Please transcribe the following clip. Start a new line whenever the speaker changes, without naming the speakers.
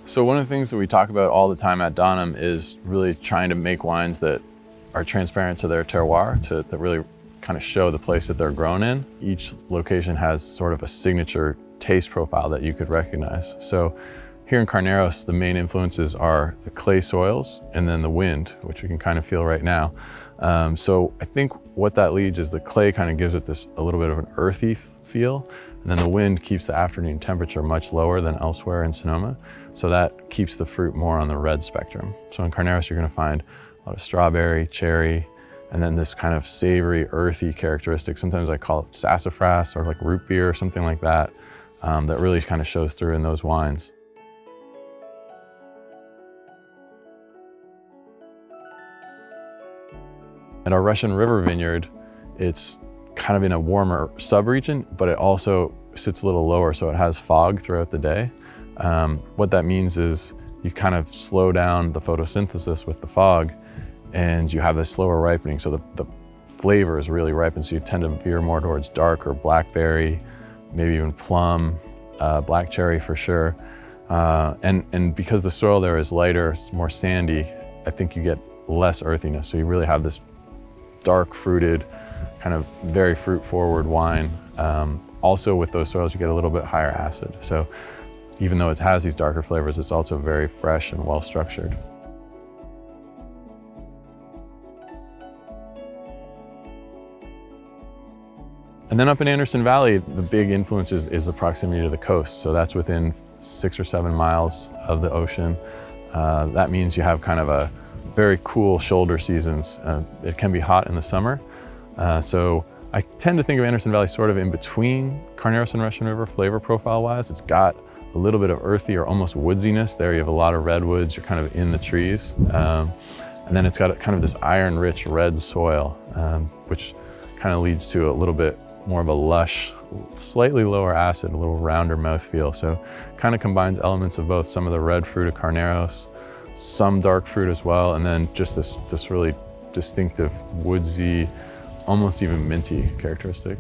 So one of the things that we talk about all the time at Donum is really trying to make wines that are transparent to their terroir, that really kind of show the place that they're grown in. Each location has sort of a signature taste profile that you could recognize. So here in Carneros, the main influences are the clay soils and then the wind, which we can kind of feel right now. So I think what that leads is the clay kind of gives it a little bit of an earthy feel, and then the wind keeps the afternoon temperature much lower than elsewhere in Sonoma. So that keeps the fruit more on the red spectrum. So in Carneros, you're gonna find a lot of strawberry, cherry, and then this kind of savory, earthy characteristic. Sometimes I call it sassafras or like root beer or something like that, that really kind of shows through in those wines. At our Russian River vineyard, it's kind of in a warmer subregion, but it also sits a little lower, so it has fog throughout the day. What that means is you kind of slow down the photosynthesis with the fog, and you have this slower ripening, so the flavor is really ripened, so you tend to veer more towards darker blackberry, maybe even plum, black cherry for sure. And because the soil there is lighter, it's more sandy, I think you get less earthiness, so you really have this dark fruited, kind of very fruit forward wine. Also with those soils, you get a little bit higher acid. So even though it has these darker flavors, it's also very fresh and well structured. And then up in Anderson Valley, the big influence is the proximity to the coast. So that's within 6 or 7 miles of the ocean. That means you have kind of a very cool shoulder seasons. It can be hot in the summer. So I tend to think of Anderson Valley sort of in between Carneros and Russian River flavor profile wise. It's got a little bit of earthy or almost woodsiness there. You have a lot of redwoods, you're kind of in the trees. And then it's got kind of this iron rich red soil, which kind of leads to a little bit more of a lush, slightly lower acid, a little rounder mouthfeel. So kind of combines elements of both some of the red fruit of Carneros, some dark fruit as well, and then just this really distinctive woodsy, almost even minty characteristic.